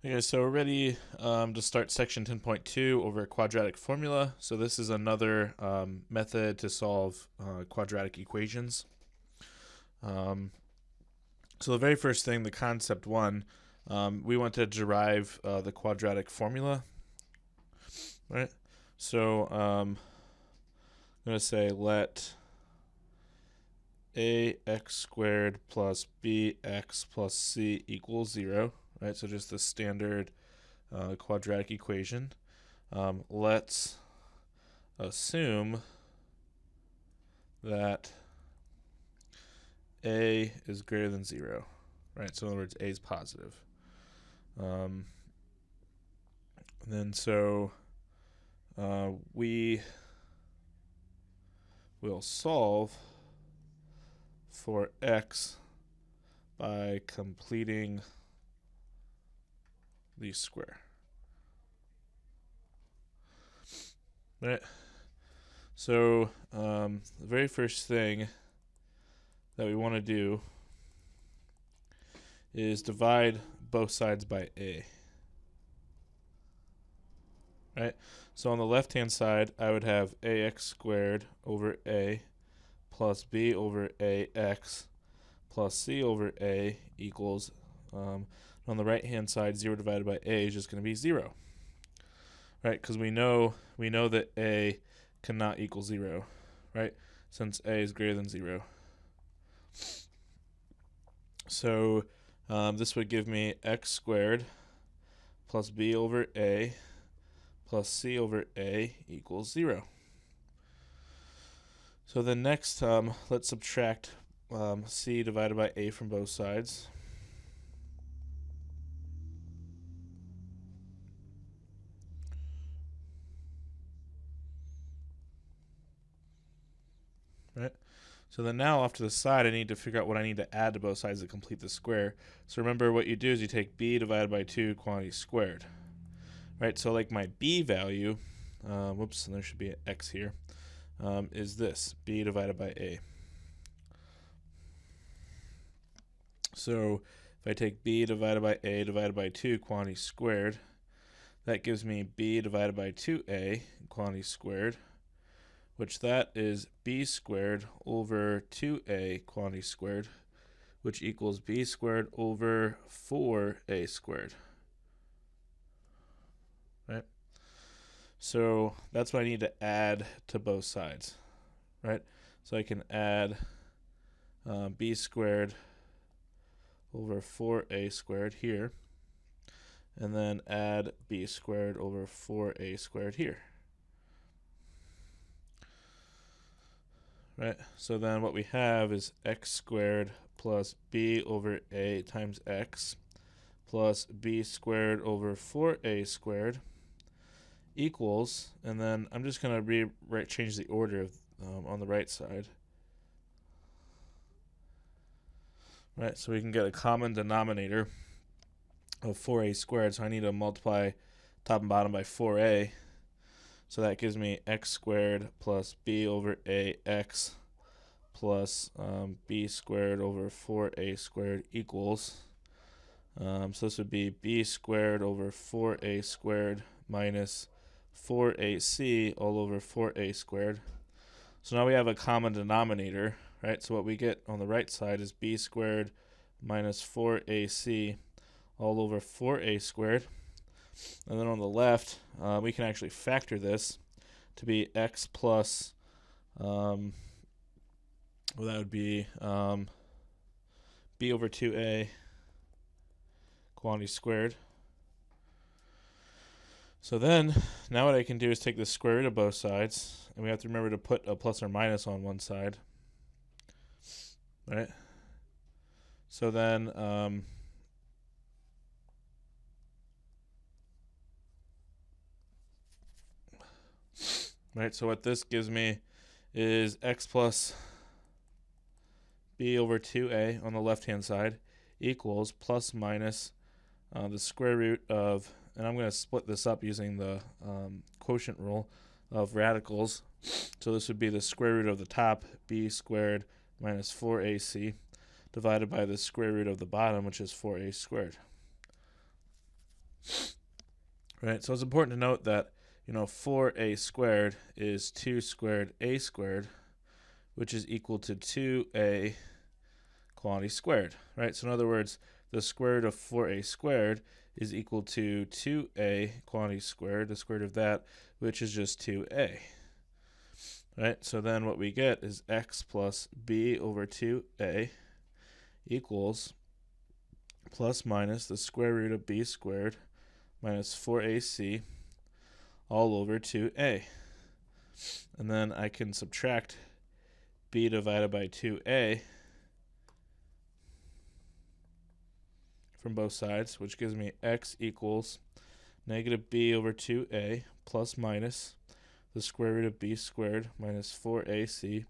Okay, so we're ready to start section 10.2 over quadratic formula. So this is another method to solve quadratic equations. So the very first thing, the concept one, we want to derive the quadratic formula, right? So I'm going to say let ax squared plus bx plus c equals 0, right? So just the standard quadratic equation. Let's assume that a is greater than 0, right? So in other words, a is positive. Then so we will solve for x by completing the square. Right. So the very first thing that we want to do is divide both sides by a. Right? So on the left-hand side, I would have ax squared over a plus b over ax plus c over a equals, on the right-hand side, 0 divided by a is just going to be 0. Right? Because we know that a cannot equal 0, right? Since a is greater than 0. So this would give me x squared plus b over a plus c over a equals 0. So then next, let's subtract c divided by a from both sides. Right? So then now off to the side, I need to figure out what I need to add to both sides to complete the square. So remember, what you do is you take b divided by 2 quantity squared. Right? So like my b value, whoops, and there should be an x here, is this, b divided by a. So if I take b divided by a divided by 2 quantity squared, that gives me b divided by 2a quantity squared, which that is b squared over 2a quantity squared, which equals b squared over 4a squared. Right? So that's what I need to add to both sides. Right? So I can add b squared over 4a squared here, and then add b squared over 4a squared here. Right, so then what we have is x squared plus b over a times x plus b squared over 4a squared equals, and then I'm just going to change the order of, on the right side. Right, so we can get a common denominator of 4a squared, so I need to multiply top and bottom by 4a. So that gives me x squared plus b over ax plus b squared over 4a squared equals. So this would be b squared over 4a squared minus 4ac all over 4a squared. So now we have a common denominator, right? So what we get on the right side is b squared minus 4ac all over 4a squared. And then on the left, we can actually factor this to be x plus, well, that would be b over 2a quantity squared. So then, now what I can do is take the square root of both sides, and we have to remember to put a plus or minus on one side. Right? So then, right, so what this gives me is x plus b over 2a on the left-hand side equals plus minus the square root of, and I'm going to split this up using the quotient rule of radicals. So this would be the square root of the top, b squared minus 4ac, divided by the square root of the bottom, which is 4a squared. Right, so it's important to note that 4a squared is 2 squared a squared, which is equal to 2a quantity squared. Right, so in other words, the square root of 4a squared is equal to 2a quantity squared, the square root of that, which is just 2a. Right, so then what we get is x plus b over 2a equals plus minus the square root of b squared minus 4ac all over 2a. And then I can subtract b divided by 2a from both sides, which gives me x equals negative b over 2a plus minus the square root of b squared minus 4ac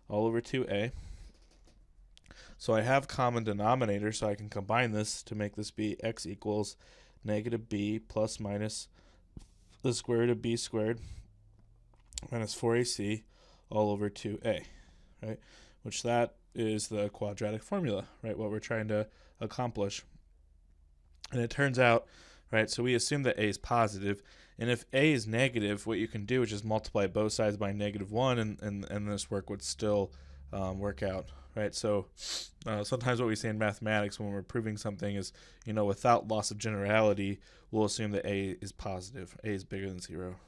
all over 2a. So I have common denominator, so I can combine this to make this be x equals negative b plus minus the square root of b squared minus 4ac all over 2a, right? Which that is the quadratic formula, right? What we're trying to accomplish. And it turns out, right, so we assume that a is positive, and if a is negative, what you can do is just multiply both sides by -1, and this work would still work out, right? So sometimes what we say in mathematics when we're proving something is, without loss of generality, we'll assume that a is positive. A is bigger than 0.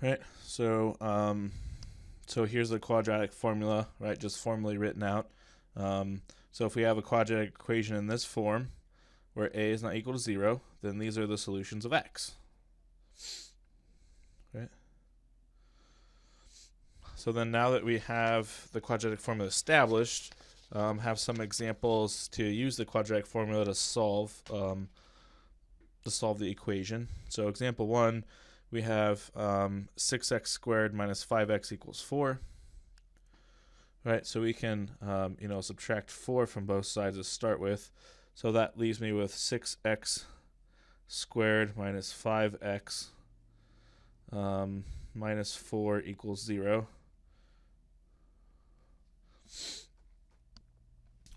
Right, so here's the quadratic formula, right, just formally written out. So if we have a quadratic equation in this form, where a is not equal to 0, then these are the solutions of x. Right? So then now that we have the quadratic formula established, have some examples to use the quadratic formula to solve the equation. So example 1, we have 6x squared minus 5x equals 4. Right, so we can subtract 4 from both sides to start with. So that leaves me with 6x squared minus 5x minus 4 equals 0.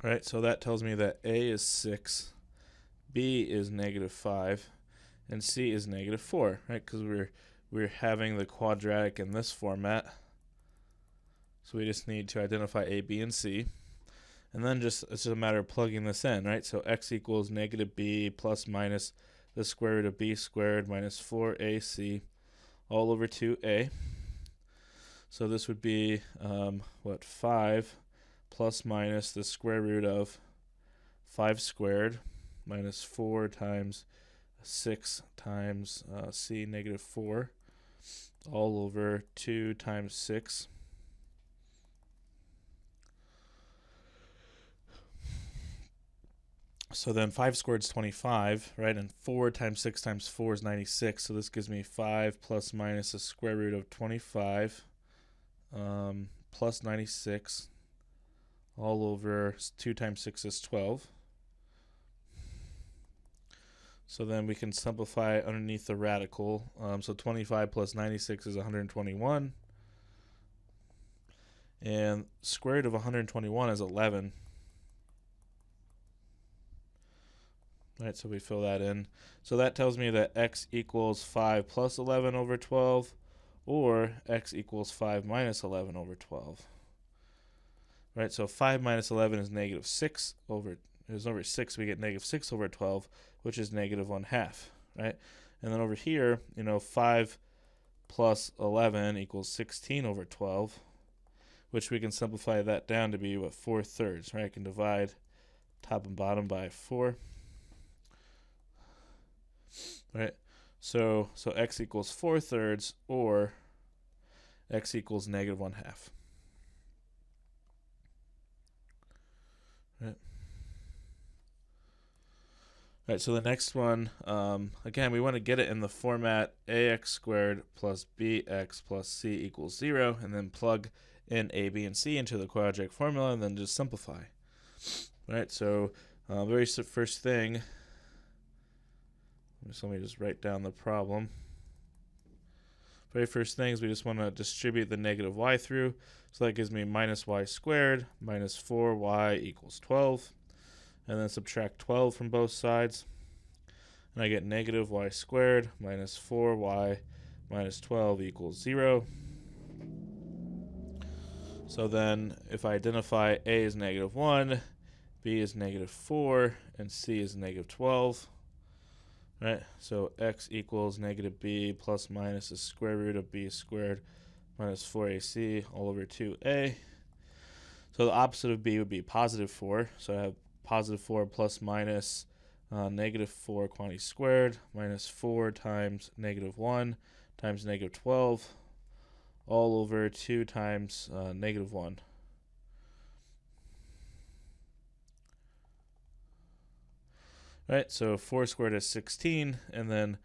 Right, so that tells me that a is 6, b is -5, and c is -4, right? Because we're having the quadratic in this format. So we just need to identify a, b, and c. And then it's just a matter of plugging this in, right? So x equals -b plus minus the square root of b squared minus 4ac all over 2a. So this would be, 5 plus minus the square root of 5 squared minus 4 times 6 times c -4 all over 2 times 6. So then 5 squared is 25, right? And 4 times 6 times 4 is 96. So this gives me 5 plus minus the square root of 25 plus 96 all over 2 times 6 is 12. So then we can simplify underneath the radical. So 25 plus 96 is 121. And square root of 121 is 11. Right, so we fill that in. So that tells me that x equals 5 plus 11 over 12, or x equals 5 minus 11 over 12. Right, so 5 minus 11 is -6 over, over 6, we get -6 over 12, which is -1/2, right? And then over here, 5 plus 11 equals 16 over 12, which we can simplify that down to be, 4/3, right? I can divide top and bottom by 4. Right, so x equals 4/3, or x equals -1/2. Right. Right, so the next one, again, we want to get it in the format ax squared plus bx plus c equals 0, and then plug in a, b, and c into the quadratic formula, and then just simplify. Right, so very first thing, so let me just write down the problem. Very first thing is we just want to distribute the negative y through. So that gives me -y squared minus 4y equals 12. and then subtract 12 from both sides. And I get negative y squared minus 4y minus 12 equals 0. So then if I identify a is negative 1, b is negative 4, and c is negative 12, right? So x equals negative b plus minus the square root of b squared minus 4ac all over 2a. So the opposite of b would be positive 4. So I have positive 4 plus minus negative 4 quantity squared minus 4 times negative 1 times negative 12 all over 2 times negative 1. Right, so 4 squared is 16, and then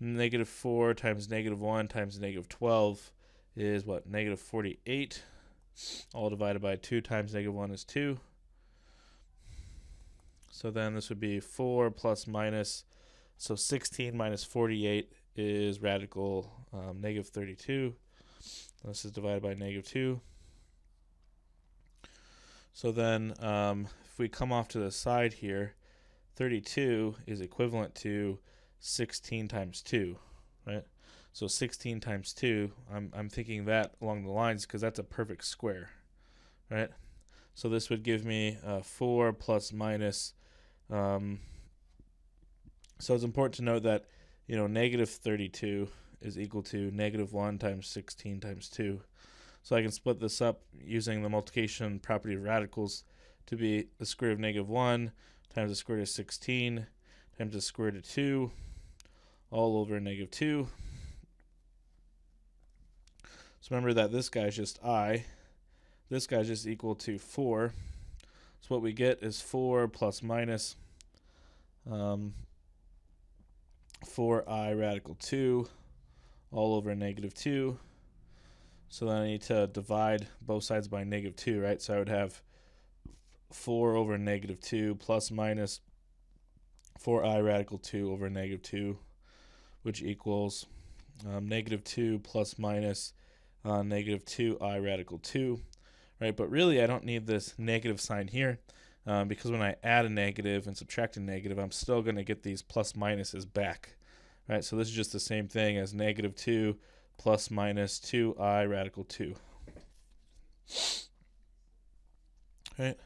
negative 4 times negative 1 times negative 12 is what? Negative 48. All divided by 2 times negative 1 is 2. So then this would be 4 plus minus, so 16 minus 48 is radical negative 32. This is divided by negative 2. So then if we come off to the side here, 32 is equivalent to 16 times 2, right? So 16 times 2, I'm thinking that along the lines because that's a perfect square, right? So this would give me 4 plus minus. So it's important to note that, negative 32 is equal to negative 1 times 16 times 2. So I can split this up using the multiplication property of radicals to be the square root of negative 1 times the square root of 16 times the square root of 2 all over negative 2. So remember that this guy is just I. This guy is just equal to 4. So what we get is 4 plus minus 4i radical 2 all over negative 2. So then I need to divide both sides by negative 2, right? So I would have 4 over negative 2 plus minus 4i radical 2 over negative 2, which equals negative 2 plus minus negative 2i radical 2, right? But really I don't need this negative sign here because when I add a negative and subtract a negative, I'm still going to get these plus minuses back, right? So this is just the same thing as negative 2 plus minus 2i radical 2, right?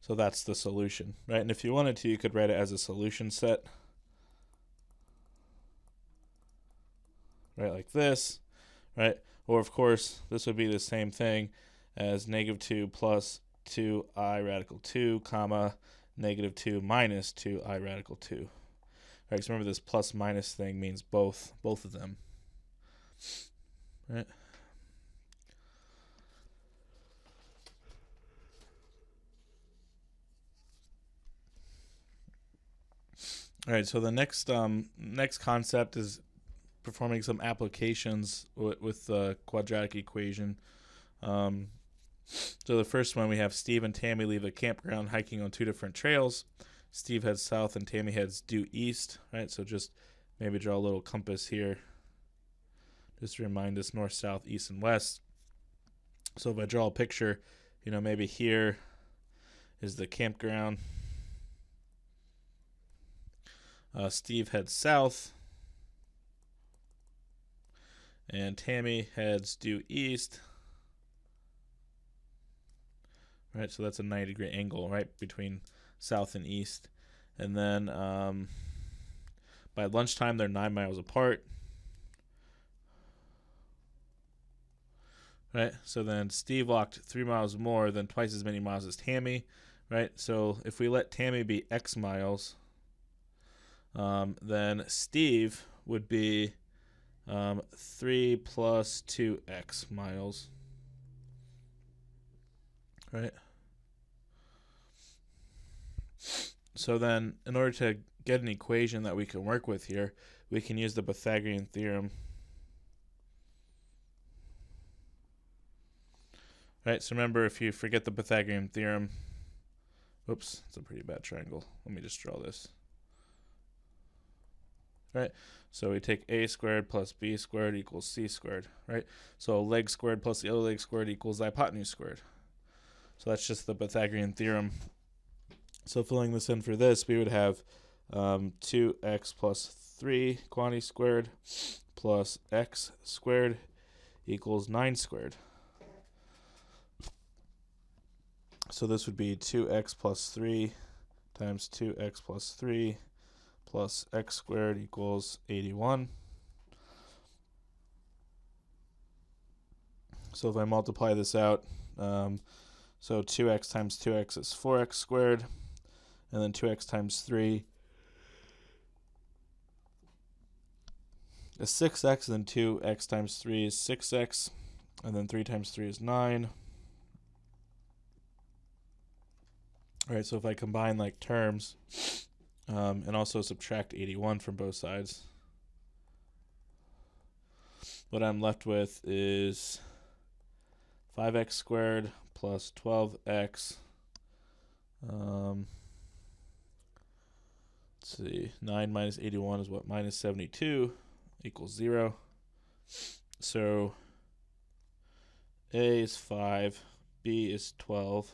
So that's the solution, right? And if you wanted to, you could write it as a solution set, right, like this, right? Or of course, this would be the same thing as negative 2 plus 2i radical 2, comma, negative 2 minus 2i radical 2. Right, so remember this plus minus thing means both of them, right? All right, so the next concept is performing some applications with the quadratic equation. So the first one, we have Steve and Tammy leave a campground hiking on 2 different trails. Steve heads south and Tammy heads due east, right? So just maybe draw a little compass here just to remind us north, south, east, and west. So if I draw a picture, maybe here is the campground. Steve heads south and Tammy heads due east. Right, so that's a 90-degree angle, right, between south and east. And then by lunchtime, they're 9 miles apart. Right, so then Steve walked 3 miles more than twice as many miles as Tammy. Right, so if we let Tammy be X miles, then Steve would be 3 plus 2x miles. Right. So then in order to get an equation that we can work with here, we can use the Pythagorean Theorem. Right, so remember, if you forget the Pythagorean Theorem, oops, it's a pretty bad triangle. Let me just draw this. Right, so we take a squared plus b squared equals c squared, right? So a leg squared plus the other leg squared equals the hypotenuse squared. So that's just the Pythagorean Theorem. So filling this in for this, we would have 2x plus 3 quantity squared plus x squared equals 9 squared. So this would be 2x plus 3 times 2x plus 3 plus x squared equals 81. So if I multiply this out, so 2x times 2x is 4x squared, and then 2x times 3 is 6x, and then 2x times 3 is 6x, and then 3 times 3 is 9. All right, so if I combine like terms and also subtract 81 from both sides, what I'm left with is 5x squared plus 12x. Let's see, 9 minus 81 is what? Minus 72 equals 0. So A is 5, B is 12,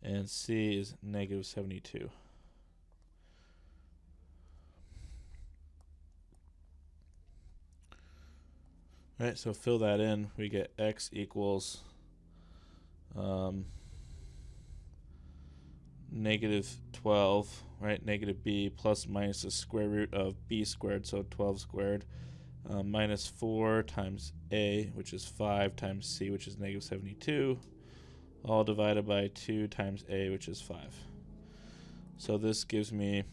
and C is negative 72. All right, so fill that in. We get x equals negative 12, right? Negative b plus minus the square root of b squared, so 12 squared, minus 4 times a, which is 5, times c, which is negative 72, all divided by 2 times a, which is 5. So this gives me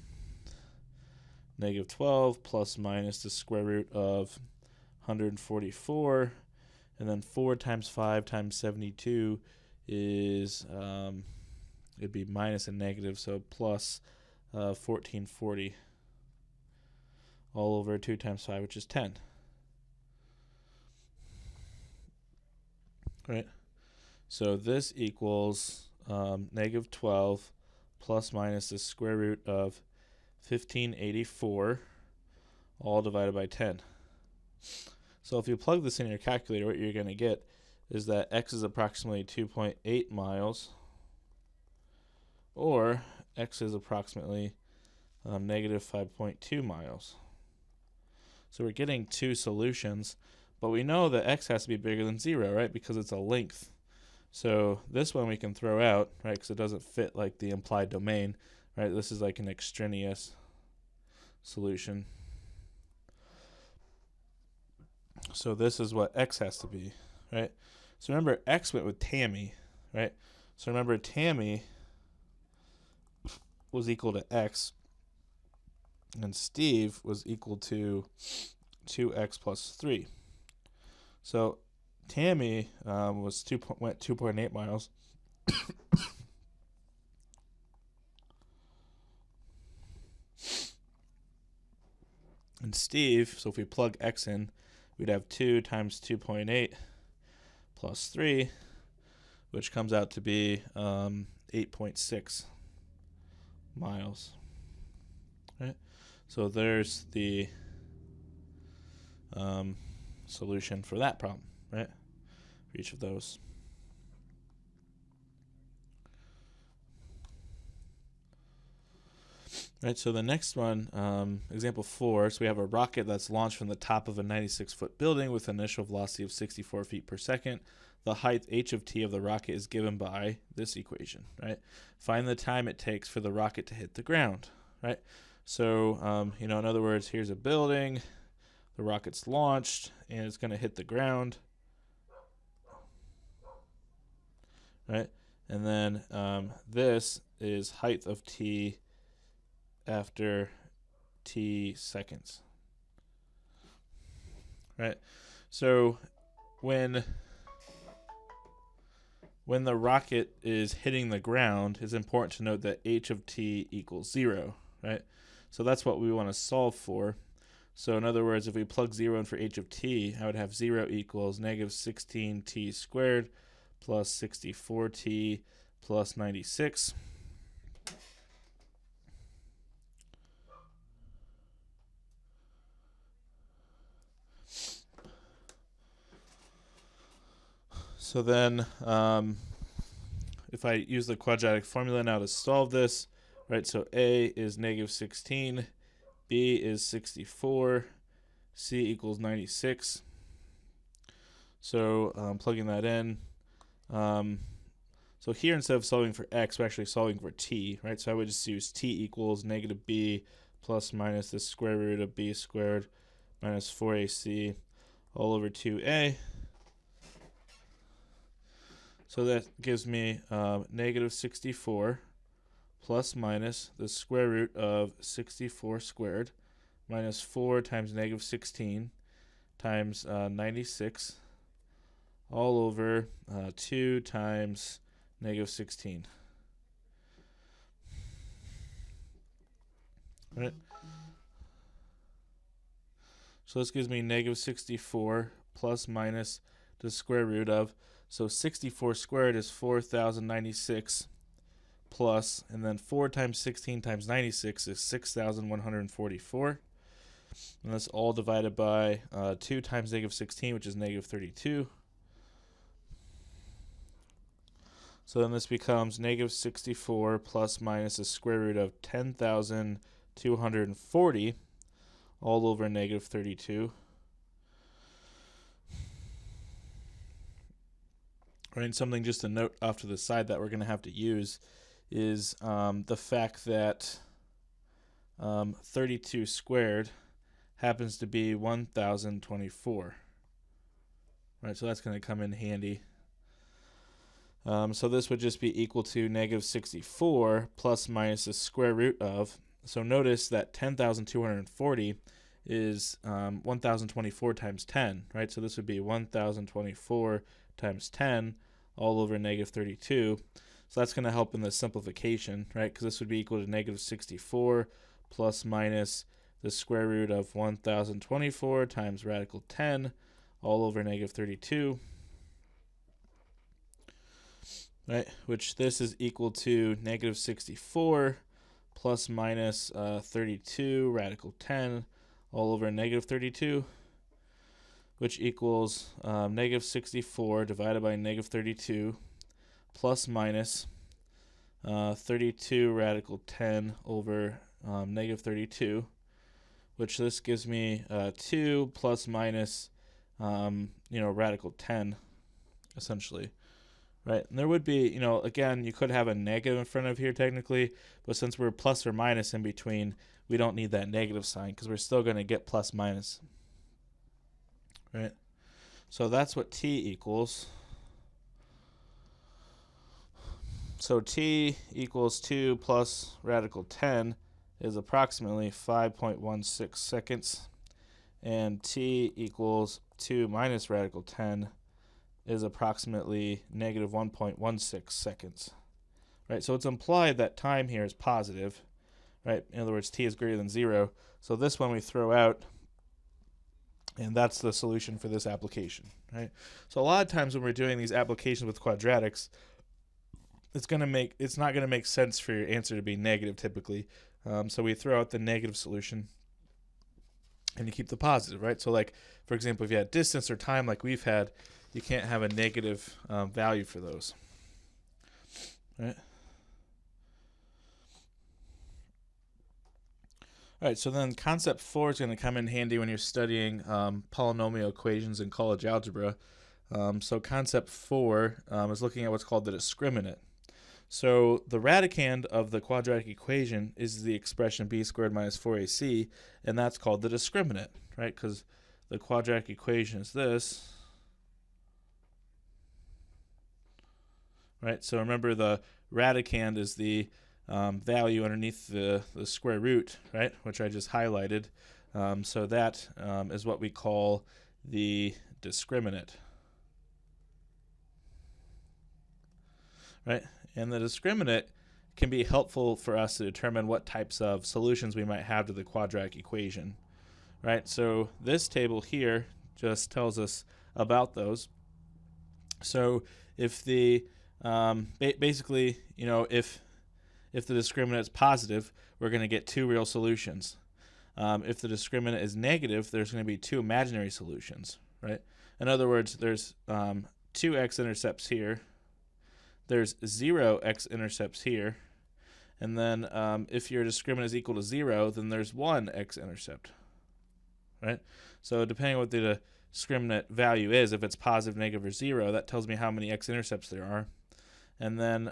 negative 12 plus minus the square root of 144, and then 4 times 5 times 72 is, it'd be minus a negative, so plus 1440, all over 2 times 5, which is 10. Right? So this equals negative 12 plus minus the square root of 1584, all divided by 10. So if you plug this in your calculator, what you're going to get is that x is approximately 2.8 miles, or x is approximately negative 5.2 miles. So we're getting two solutions, but we know that x has to be bigger than 0, right, because it's a length. So this one we can throw out, right, because it doesn't fit like the implied domain, right? This is like an extraneous solution. So this is what x has to be, right? So remember, x went with Tammy, right? So remember, Tammy was equal to x, and Steve was equal to 2x plus 3. So Tammy went 2.8 miles. And Steve, so if we plug x in, we'd have 2 times 2.8 plus 3, which comes out to be 8.6 miles. Right? So there's the solution for that problem, right? For each of those. Right, so the next one, example 4, so we have a rocket that's launched from the top of a 96-foot building with an initial velocity of 64 feet per second. The height h of t of the rocket is given by this equation, right? Find the time it takes for the rocket to hit the ground, right? So, in other words, here's a building, the rocket's launched, and it's going to hit the ground, right? And then this is height of t after t seconds, right? So when the rocket is hitting the ground, it's important to note that h of t equals 0, right? So that's what we want to solve for. So in other words, if we plug 0 in for h of t, I would have 0 equals negative 16t squared plus 64t plus 96. So then if I use the quadratic formula now to solve this, right, so A is negative 16, B is 64, C equals 96. So plugging that in. So here, instead of solving for x, we're actually solving for t, right? So I would just use t equals negative b plus minus the square root of b squared minus 4ac all over 2a. So that gives me negative 64 plus minus the square root of 64 squared minus 4 times negative 16 times 96 all over 2 times negative 16. Right. So this gives me negative 64 plus minus the square root of, so 64 squared is 4,096 plus, and then 4 times 16 times 96 is 6,144. And that's all divided by 2 times negative 16, which is negative 32. So then this becomes negative 64 plus minus the square root of 10,240 all over negative 32. Right, and something just to note off to the side that we're going to have to use is the fact that 32 squared happens to be 1,024. Right, so that's going to come in handy. So this would just be equal to negative 64 plus minus the square root of, so notice that 10,240 is 1,024 times 10, right? So this would be 1,024 times 10 all over negative 32. So that's going to help in the simplification, right? Because this would be equal to negative 64 plus minus the square root of 1,024 times radical 10 all over negative 32. Right, which this is equal to negative 64 plus minus 32 radical 10 all over negative 32, which equals negative 64 divided by negative 32 plus minus 32 radical 10 over negative 32, which this gives me 2 plus minus radical 10, essentially. Right, and there would be, again, you could have a negative in front of here technically, but since we're plus or minus in between, we don't need that negative sign because we're still going to get plus minus. Right, so that's what t equals. So t equals 2 plus radical 10 is approximately 5.16 seconds, and t equals 2 minus radical 10 is approximately negative 1.16 seconds. Right, so it's implied that time here is positive, right? In other words, t is greater than 0. So this one we throw out, and that's the solution for this application, right? So a lot of times when we're doing these applications with quadratics, it's not going to make sense for your answer to be negative typically. So we throw out the negative solution and you keep the positive, right? So like, for example, if you had distance or time like we've had, you can't have a negative value for those, right? All right, so then concept 4 is going to come in handy when you're studying polynomial equations in college algebra. So concept 4 is looking at what's called the discriminant. So the radicand of the quadratic equation is the expression b squared minus 4ac, and that's called the discriminant, right? Because the quadratic equation is this. Right, so remember the radicand is the value underneath the square root, right, which I just highlighted. So that is what we call the discriminant. Right, and the discriminant can be helpful for us to determine what types of solutions we might have to the quadratic equation. Right, so this table here just tells us about those. So if the basically, if the discriminant is positive, we're going to get 2 real solutions. If the discriminant is negative, there's going to be 2 imaginary solutions, right? In other words, there's 2 x-intercepts here. There's 0 x-intercepts here. And then if your discriminant is equal to 0, then there's 1 x-intercept. Right? So depending on what the discriminant value is, if it's positive, negative, or 0, that tells me how many x-intercepts there are. And then,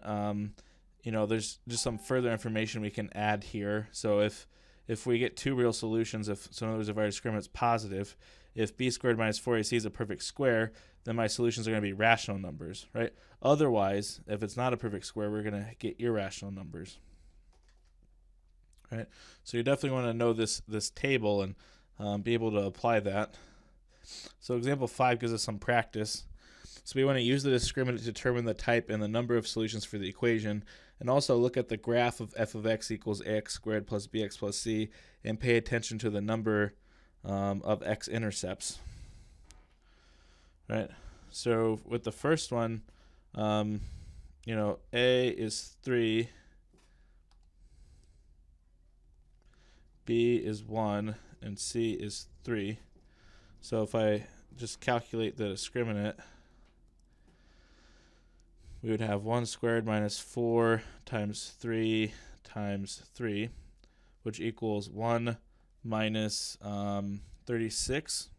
there's just some further information we can add here. So if we get 2 real solutions, so in other words, if our discriminant is positive, if b squared minus 4ac is a perfect square, then my solutions are going to be rational numbers, right? Otherwise, if it's not a perfect square, we're going to get irrational numbers. Right? So you definitely want to know this table and be able to apply that. So example 5 gives us some practice. So we want to use the discriminant to determine the type and the number of solutions for the equation, and also look at the graph of f of x equals ax squared plus bx plus c, and pay attention to the number of x-intercepts. Right? So with the first one, A is 3, B is 1, and C is 3. So if I just calculate the discriminant, we would have 1 squared minus 4 times 3 times 3, which equals 1 minus 36,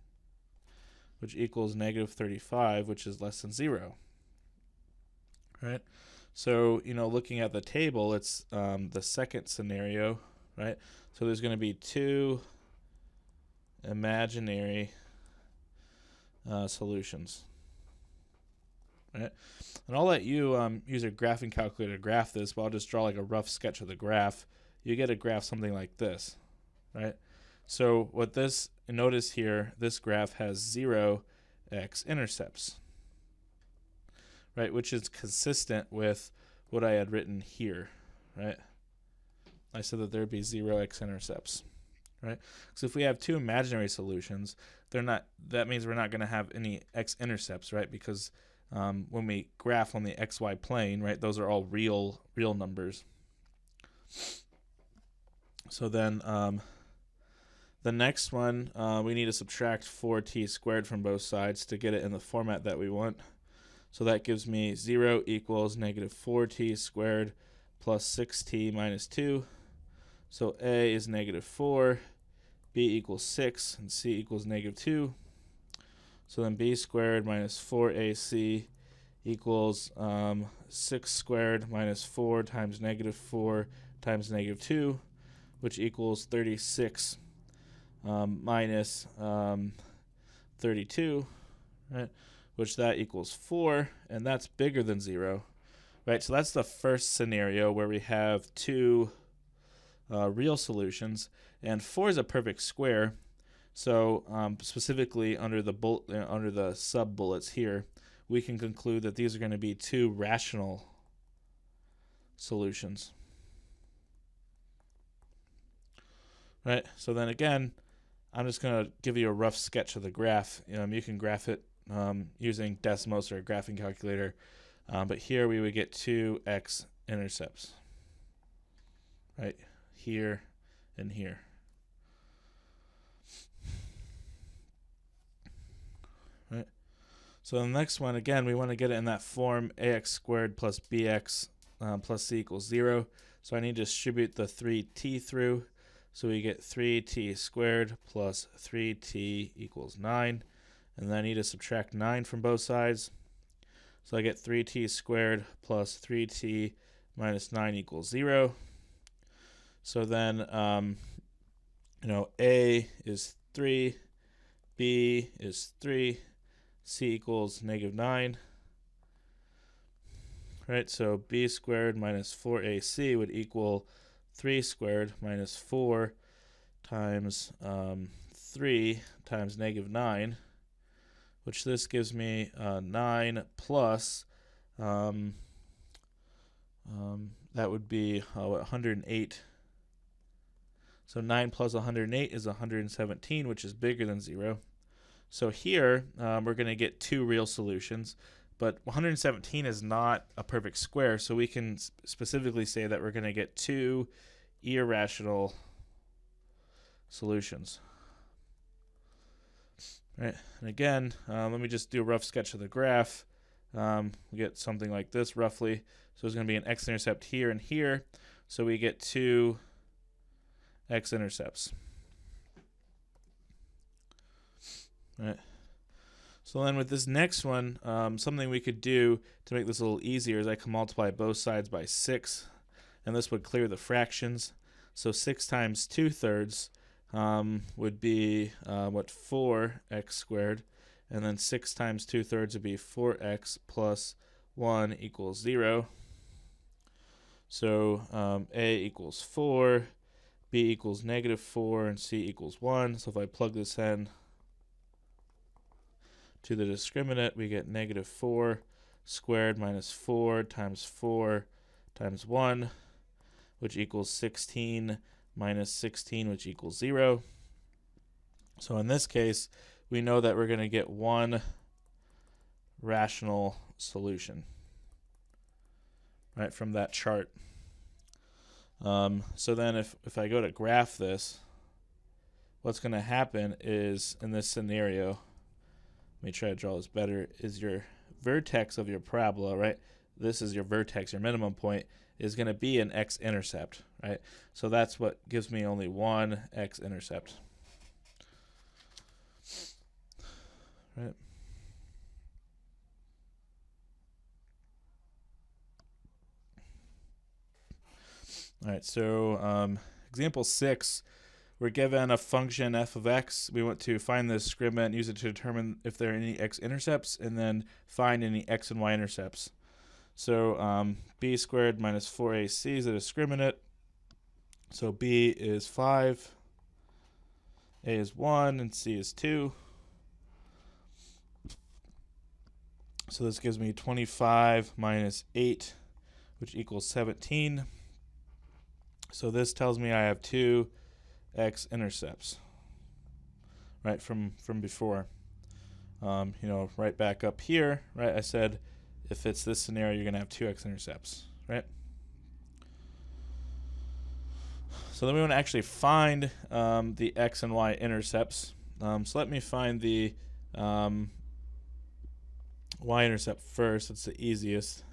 which equals negative 35, which is less than 0. Right? So, looking at the table, it's the second scenario, right? So there's going to be 2 imaginary solutions. Right? And I'll let you use a graphing calculator to graph this, but I'll just draw like a rough sketch of the graph. You get a graph something like this, right? So notice here, this graph has 0 x-intercepts, right? Which is consistent with what I had written here, right? I said that there'd be 0 x-intercepts, right? So if we have 2 imaginary solutions, that means we're not going to have any x-intercepts, right? Because when we graph on the xy plane, right, those are all real numbers. So then the next one, we need to subtract 4t squared from both sides to get it in the format that we want. So that gives me 0 equals negative 4t squared plus 6t minus 2. So A is negative 4, B equals 6, and C equals negative 2. So then b squared minus 4ac equals 6 squared minus 4 times negative 4 times negative 2, which equals 36 minus 32, right? Which that equals 4, and that's bigger than 0, right? So that's the first scenario where we have 2 real solutions, and 4 is a perfect square. So specifically under the sub bullets here, we can conclude that these are going to be 2 rational solutions. Right? So then again, I'm just going to give you a rough sketch of the graph. You can graph it using Desmos or a graphing calculator, but here we would get 2 x-intercepts, right? Here and here. Right. So the next one, again, we want to get it in that form, ax squared plus bx plus c equals 0. So I need to distribute the 3t through. So we get 3t squared plus 3t equals 9. And then I need to subtract 9 from both sides. So I get 3t squared plus 3t minus 9 equals 0. So then, A is 3, B is 3, C equals negative 9. Right, so B squared minus 4AC would equal 3 squared minus 4 times 3 times negative 9, which this gives me 9 plus, that would be 108. So 9 plus 108 is 117, which is bigger than 0. So here, we're going to get 2 real solutions, but 117 is not a perfect square, so we can specifically say that we're going to get 2 irrational solutions. Right. And again, let me just do a rough sketch of the graph. we get something like this roughly. So there's going to be an x-intercept here and here. So we get 2 x-intercepts. All right. So then with this next one, something we could do to make this a little easier is I can multiply both sides by 6, and this would clear the fractions. So 6 times 2/3 would be, 4x squared, and then 6 times 2/3 would be 4x plus 1 equals 0. So A equals 4, B equals -4, and C equals 1. So if I plug this in to the discriminant, we get -4 squared minus 4 times 1, which equals 16 minus 16, which equals 0. So in this case, we know that we're going to get one rational solution, right, from that chart. So then if I go to graph this, what's going to happen is, in this scenario, let me try to draw this better, is your vertex of your parabola, right? This is your vertex, your minimum point, is going to be an x-intercept, right? So that's what gives me only one x-intercept, right? All right, so example 6, we're given a function f of x. We want to find the discriminant, use it to determine if there are any x-intercepts, and then find any x and y-intercepts. So b squared minus 4ac is a discriminant. So b is 5, a is 1, and c is 2. So this gives me 25 minus 8, which equals 17. So this tells me I have 2 x-intercepts, right, from before. Right back up here, right, I said if it's this scenario, you're going to have 2 x-intercepts, right? So then we want to actually find the x and y-intercepts. So let me find the y-intercept first. It's the easiest.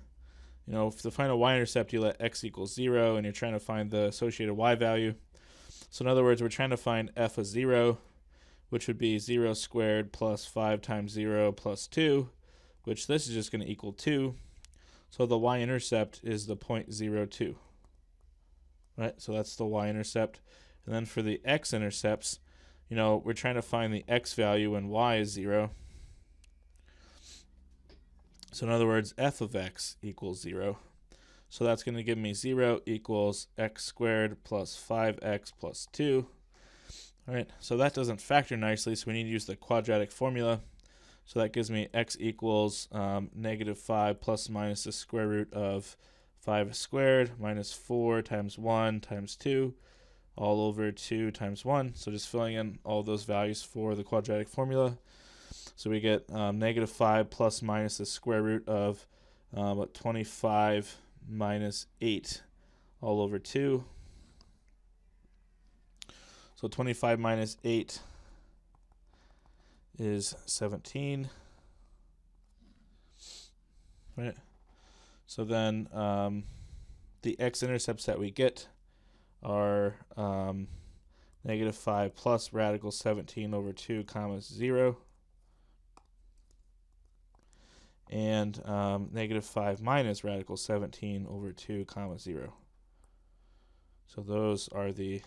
To find a y-intercept, you let x equals 0, and you're trying to find the associated y value. So in other words, we're trying to find f of 0, which would be 0 squared plus 5 times 0 plus 2, which this is just going to equal 2. So the y-intercept is the point 0, 2. Right? So that's the y-intercept. And then for the x-intercepts, we're trying to find the x value when y is 0. So in other words, f of x equals 0. So that's going to give me 0 equals x squared plus 5x plus 2. All right, so that doesn't factor nicely, so we need to use the quadratic formula. So that gives me x equals -5 plus minus the square root of 5 squared minus 4 times 1 times 2 all over 2 times 1. So just filling in all those values for the quadratic formula. So we get -5 plus minus the square root of 25 minus 8 all over 2. So 25 minus 8 is 17. Right. So then the x-intercepts that we get are -5 plus radical 17 over 2 comma 0. And -5 minus radical 17 over 2 comma 0. So those are the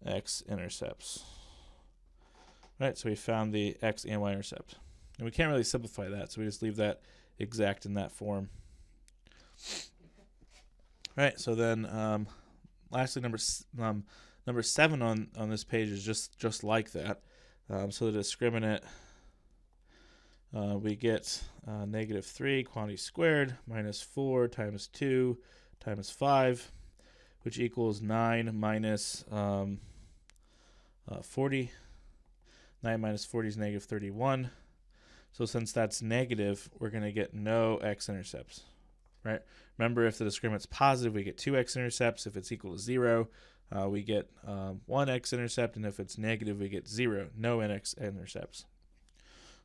x-intercepts. Right, so we found the x and y-intercept. And we can't really simplify that, so we just leave that exact in that form. Right, so then lastly, number 7 on this page is just like that. So the discriminant, we get -3 quantity squared minus 4 times 2 times 5, which equals 9 minus 40. 9 minus 40 is -31. So since that's negative, we're going to get no x-intercepts, right? Remember, if the discriminant's positive, we get 2 x-intercepts. If it's equal to 0, we get 1 x-intercept. And if it's negative, we get 0, no x-intercepts.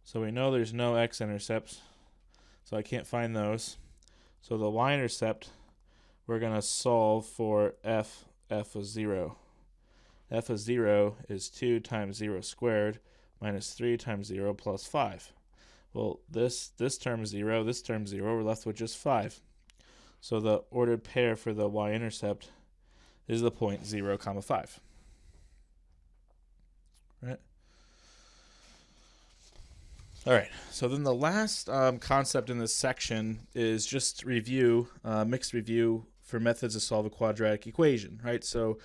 So we know there's no x-intercepts. so I can't find those. So the y-intercept, we're going to solve for f of 0. F of 0 is 2 times 0 squared minus 3 times 0 plus 5. Well, this term is 0, this term is 0, we're left with just 5. So the ordered pair for the y-intercept is the point 0, 5. Right? All right, so then the last concept in this section is just review, mixed review for methods to solve a quadratic equation, right? So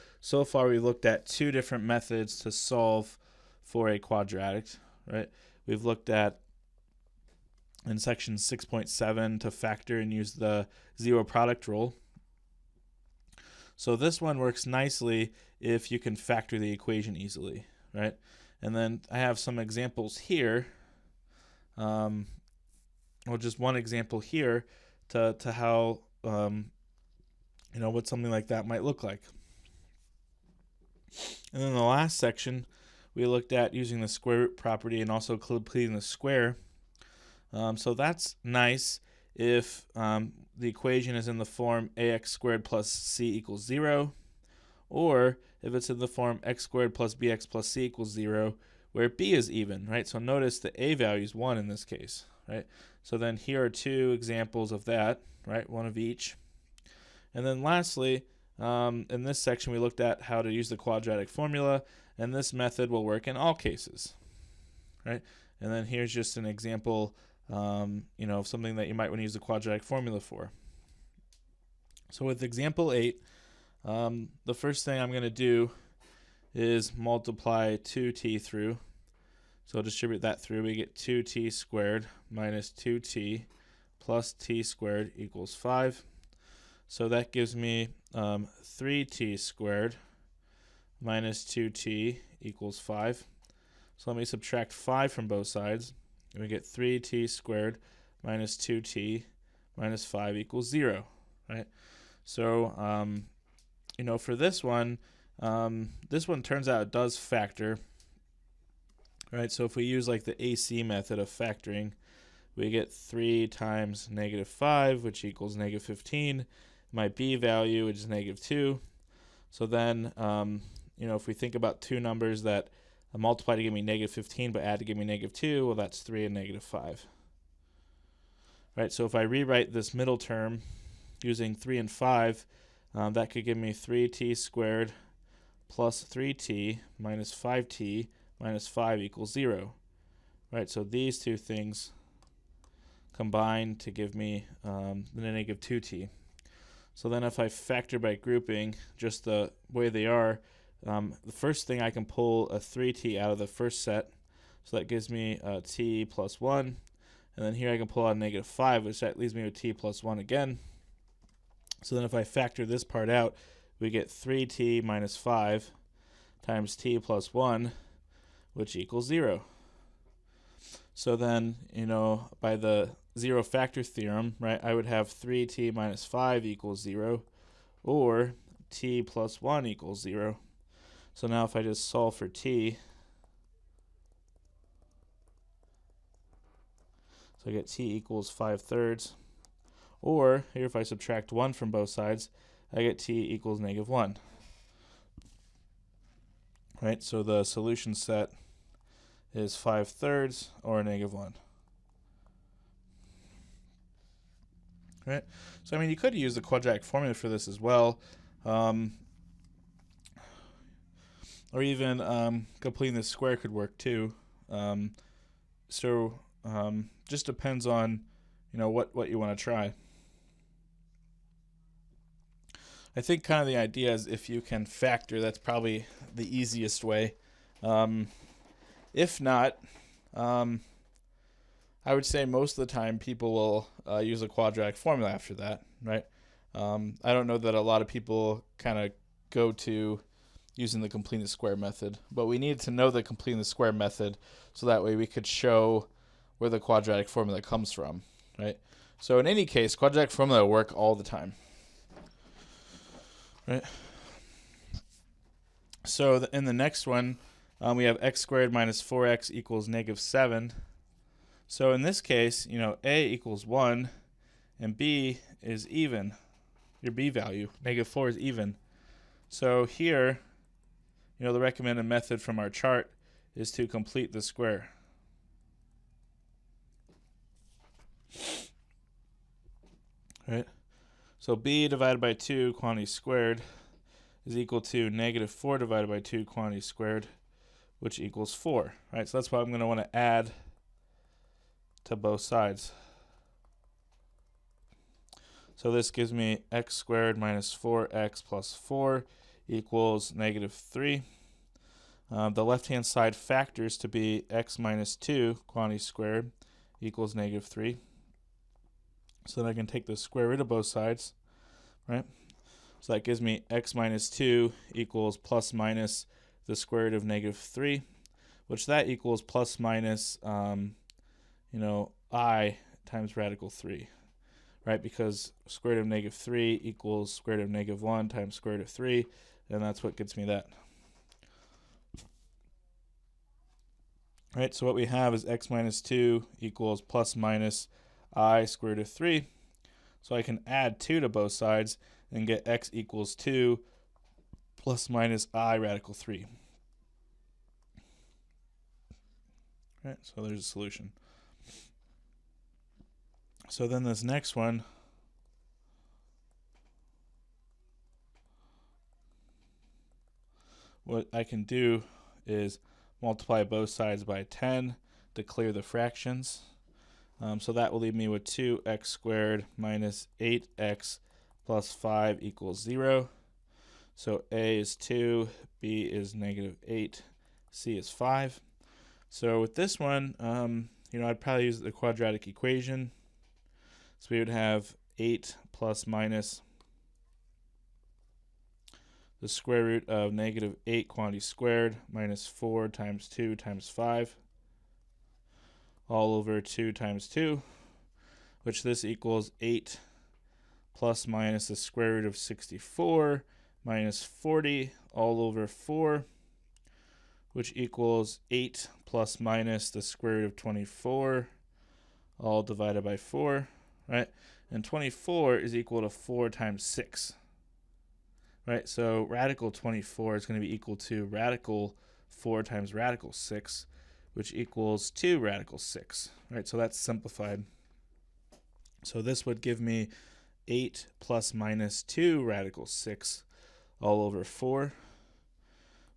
far we looked at two different methods to solve for a quadratic, right? We've looked at in section 6.7 to factor and use the zero product rule. So this one works nicely if you can factor the equation easily, right? And then I have some examples here. Well, just one example here to how what something like that might look like. And then the last section, we looked at using the square root property and also completing the square. So that's nice if the equation is in the form ax squared plus c equals 0, or if it's in the form x squared plus bx plus c equals 0, where b is even, right? So notice the a value is 1 in this case, right? So then here are two examples of that, right? One of each. And then lastly, in this section, we looked at how to use the quadratic formula, and this method will work in all cases, right? And then here's just an example, of something that you might want to use the quadratic formula for. So with example 8, the first thing I'm going to do is multiply 2t through. So I'll distribute that through. We get 2t squared minus 2t plus t squared equals 5. So that gives me 3t squared minus 2t equals 5. So let me subtract 5 from both sides. And we get 3t squared minus 2t minus 5 equals 0, right? So, for this one turns out it does factor, right? So if we use like the AC method of factoring, we get 3 times negative 5, which equals negative 15. My b value, which is negative 2. So then, if we think about two numbers that multiply to give me negative 15 but add to give me negative 2, well, that's 3 and negative 5. Right, so if I rewrite this middle term using 3 and 5, that could give me 3t squared plus 3t minus 5t minus 5 equals 0. Right, so these two things combine to give me the negative 2t. So then if I factor by grouping just the way they are, the first thing I can pull a 3t out of the first set. So that gives me t plus 1. And then here I can pull out negative 5, which that leaves me with t plus 1 again. So then if I factor this part out, we get 3t minus 5 times t plus 1, which equals 0. So then, by the zero factor theorem, right, I would have 3t minus 5 equals 0, or t plus 1 equals 0. So now if I just solve for t, so I get t equals 5/3. Or here if I subtract 1 from both sides, I get t equals negative 1. Right, so the solution set is 5/3 or negative 1. Right, so you could use the quadratic formula for this as well, or even completing the square could work too. Just depends on what you want to try. I think kind of the idea is if you can factor, that's probably the easiest way. If not, I would say most of the time people will use a quadratic formula after that, right? I don't know that a lot of people kind of go to using the completing the square method, but we needed to know the completing the square method so that way we could show where the quadratic formula comes from, right? So in any case, quadratic formula will work all the time, right? So in the next one, we have x squared minus 4x equals negative 7. So in this case, a equals 1 and b is even. Your b value, -4, is even. So here, the recommended method from our chart is to complete the square. Right? So b divided by 2 quantity squared is equal to -4 divided by 2 quantity squared, which equals 4. Right? So that's why I'm going to want to add to both sides. So this gives me x squared minus 4x plus 4 equals -3. The left-hand side factors to be x minus 2 quantity squared equals -3. So then I can take the square root of both sides, right? So that gives me x minus 2 equals plus minus the square root of -3, which that equals plus minus, I times radical 3, right? Because square root of -3 equals square root of -1 times square root of 3, and that's what gets me that. Right, so what we have is x minus 2 equals plus minus I square root of 3. So I can add 2 to both sides and get x equals 2 plus minus I radical 3. Right, so there's a solution. So then this next one, what I can do is multiply both sides by 10 to clear the fractions. So that will leave me with 2x squared minus 8x plus 5 equals 0. So a is 2, b is -8, c is 5. So with this one, I'd probably use the quadratic equation. So we would have 8 plus minus the square root of -8 quantity squared minus 4 times 2 times 5 all over 2 times 2, which this equals 8 plus minus the square root of 64 minus 40 all over 4, which equals 8 plus minus the square root of 24 all divided by 4, right? And 24 is equal to 4 times 6. Right, so radical 24 is going to be equal to radical 4 times radical 6, which equals 2 radical 6. Right, so that's simplified. So this would give me 8 plus minus 2 radical 6 all over 4,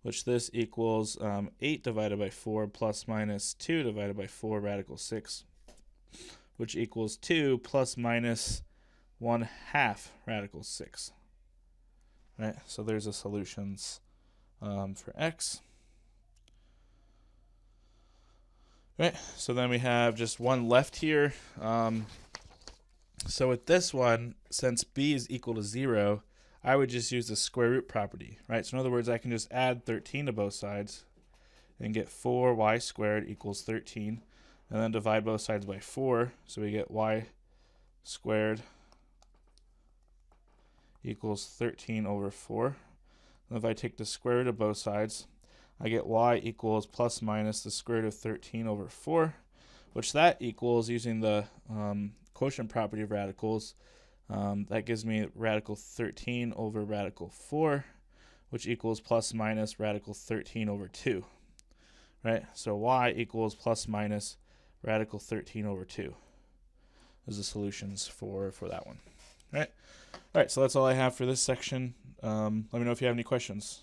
which this equals 8 divided by 4 plus minus 2 divided by 4 radical 6, which equals 2 plus minus 1/2 radical 6. Right, so there's the solutions for x. Right, so then we have just one left here. So with this one, since b is equal to 0, I would just use the square root property. Right, so in other words, I can just add 13 to both sides and get 4y squared equals 13, and then divide both sides by 4, so we get y squared equals 13 over 4. And if I take the square root of both sides, I get y equals plus minus the square root of 13 over 4, which that equals, using the quotient property of radicals, that gives me radical 13 over radical 4, which equals plus minus radical 13 over 2. Right, so y equals plus minus radical 13 over 2 is the solutions for that one. Right. All right, so that's all I have for this section. Let me know if you have any questions.